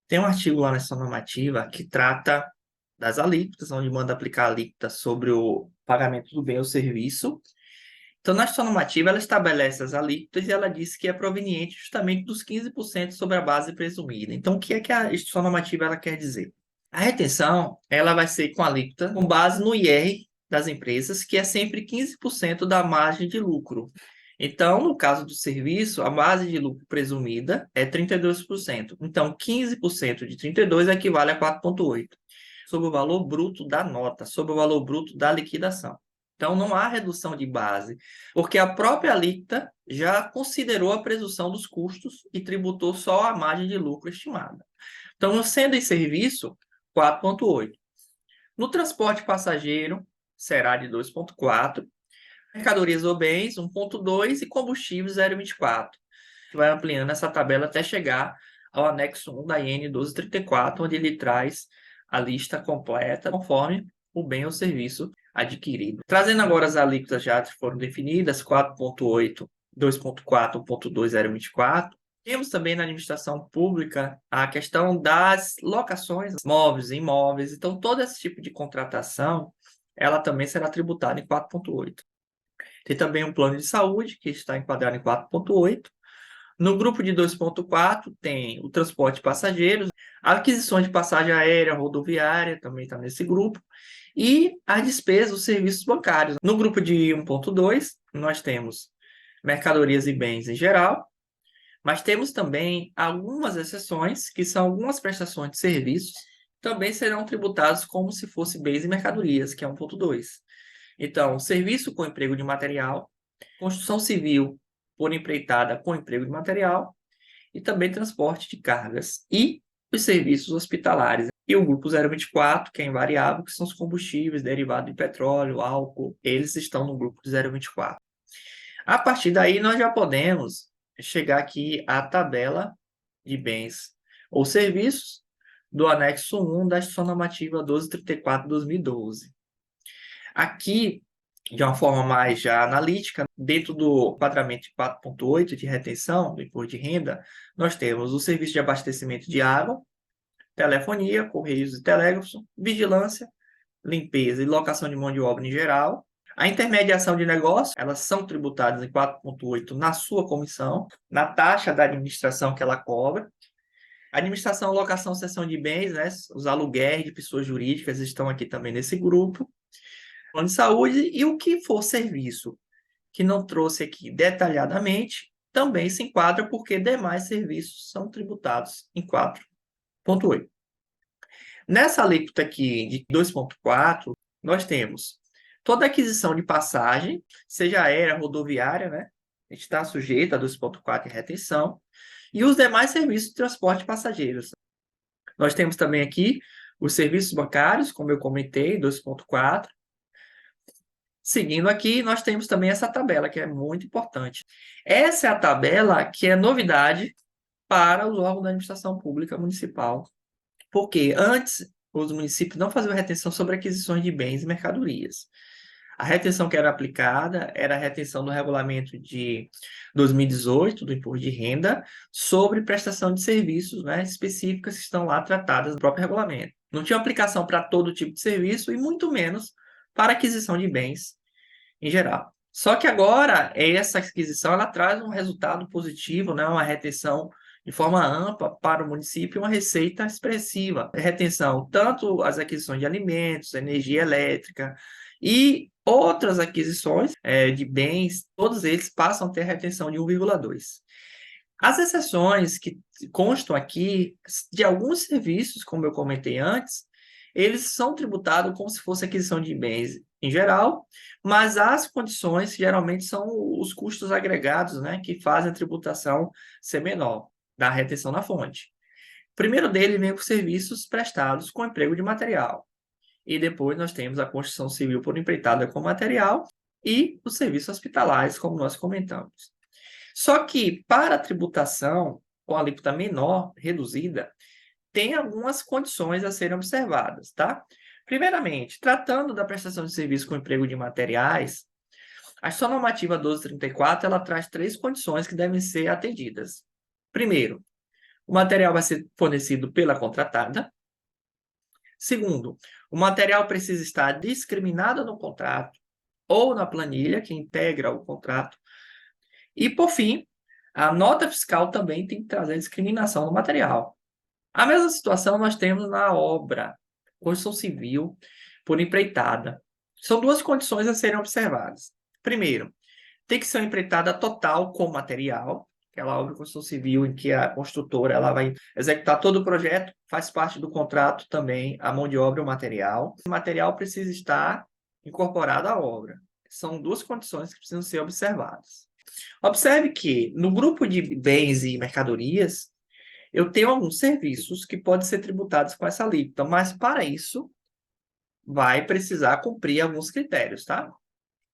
Tem um artigo lá nessa normativa que trata das alíquotas, onde manda aplicar a alíquota sobre o pagamento do bem ou serviço. Então, na ação normativa, ela estabelece as alíquotas e ela diz que é proveniente justamente dos 15% sobre a base presumida. Então, o que é que a ação normativa ela quer dizer? A retenção, ela vai ser com alíquota com base no IR das empresas, que é sempre 15% da margem de lucro. Então, no caso do serviço, a base de lucro presumida é 32%. Então, 15% de 32 equivale a 4,8 sobre o valor bruto da nota, sobre o valor bruto da liquidação. Então, não há redução de base, porque a própria alíquota já considerou a presunção dos custos e tributou só a margem de lucro estimada. Então, sendo em serviço, 4,8. No transporte passageiro, será de 2,4. Mercadorias ou bens, 1,2. E combustíveis, 0,24. Vai ampliando essa tabela até chegar ao anexo 1 da IN 1234, onde ele traz a lista completa conforme o bem ou serviço adquirido. Trazendo agora as alíquotas já que foram definidas, 4,8, 2,4, 1,2, 0,24. Temos também na administração pública a questão das locações, móveis e imóveis. Então, todo esse tipo de contratação, ela também será tributada em 4,8. Tem também um plano de saúde, que está enquadrado em 4,8. No grupo de 2,4 tem o transporte de passageiros, a aquisição de passagem aérea, rodoviária, também está nesse grupo, e as despesas, os serviços bancários. No grupo de 1,2, nós temos mercadorias e bens em geral, mas temos também algumas exceções, que são algumas prestações de serviços, também serão tributados como se fosse bens e mercadorias, que é 1,2. Então, serviço com emprego de material, construção civil por empreitada com emprego de material e também transporte de cargas e os serviços hospitalares. E o grupo 0,24, que é invariável, que são os combustíveis derivados de petróleo, álcool, eles estão no grupo de 0,24. A partir daí, nós já podemos chegar aqui à tabela de bens ou serviços do anexo 1 da Instituição Normativa 1234/2012. Aqui, de uma forma mais já analítica, dentro do enquadramento de 4,8 de retenção do imposto de renda, nós temos o serviço de abastecimento de água, telefonia, correios e telégrafos, vigilância, limpeza e locação de mão de obra em geral. A intermediação de negócios, elas são tributadas em 4,8 na sua comissão, na taxa da administração que ela cobra. Administração, locação, cessão de bens, né? Os aluguéis de pessoas jurídicas estão aqui também nesse grupo. Plano de saúde e o que for serviço que não trouxe aqui detalhadamente, também se enquadra porque demais serviços são tributados em 4,8. Nessa alíquota aqui de 2,4, nós temos toda aquisição de passagem, seja aérea, rodoviária, né? A gente está sujeito a 2,4 em retenção, e os demais serviços de transporte de passageiros. Nós temos também aqui os serviços bancários, como eu comentei, 2,4. Seguindo aqui, nós temos também essa tabela, que é muito importante. Essa é a tabela que é novidade para os órgãos da administração pública municipal, porque antes os municípios não faziam retenção sobre aquisições de bens e mercadorias. A retenção que era aplicada era a retenção do regulamento de 2018, do imposto de renda, sobre prestação de serviços, né, específicas que estão lá tratadas no próprio regulamento. Não tinha aplicação para todo tipo de serviço e muito menos para aquisição de bens em geral. Só que agora, essa aquisição ela traz um resultado positivo, né? Uma retenção de forma ampla para o município e uma receita expressiva. Retenção, tanto as aquisições de alimentos, energia elétrica e outras aquisições de bens, todos eles passam a ter retenção de 1,2. As exceções que constam aqui de alguns serviços, como eu comentei antes, eles são tributados como se fosse aquisição de bens em geral, mas as condições geralmente são os custos agregados, né, que fazem a tributação ser menor, da retenção na fonte. O primeiro dele vem com serviços prestados com emprego de material. E depois nós temos a construção civil por empreitada com material e os serviços hospitalares, como nós comentamos. Só que para a tributação com alíquota menor, reduzida, tem algumas condições a serem observadas, tá? Primeiramente, tratando da prestação de serviço com emprego de materiais, a Ação Normativa 1234, ela traz 3 condições que devem ser atendidas. Primeiro, O material vai ser fornecido pela contratada. Segundo, o material precisa estar discriminado no contrato ou na planilha que integra o contrato. E, por fim, a nota fiscal também tem que trazer discriminação no material. A mesma situação nós temos na obra, construção civil por empreitada. São duas condições a serem observadas. Primeiro, tem que ser uma empreitada total com material, aquela obra de construção civil em que a construtora ela vai executar todo o projeto, faz parte do contrato também a mão de obra e o material. O material precisa estar incorporado à obra. São duas condições que precisam ser observadas. Observe que no grupo de bens e mercadorias, eu tenho alguns serviços que podem ser tributados com essa alíquota, mas para isso vai precisar cumprir alguns critérios, tá?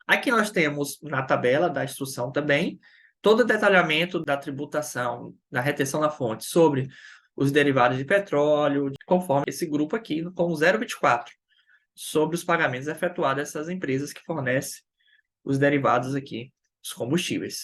Aqui nós temos na tabela da instrução também todo o detalhamento da tributação, da retenção da fonte sobre os derivados de petróleo, conforme esse grupo aqui, com 0,24, sobre os pagamentos efetuados a essas empresas que fornecem os derivados aqui, os combustíveis.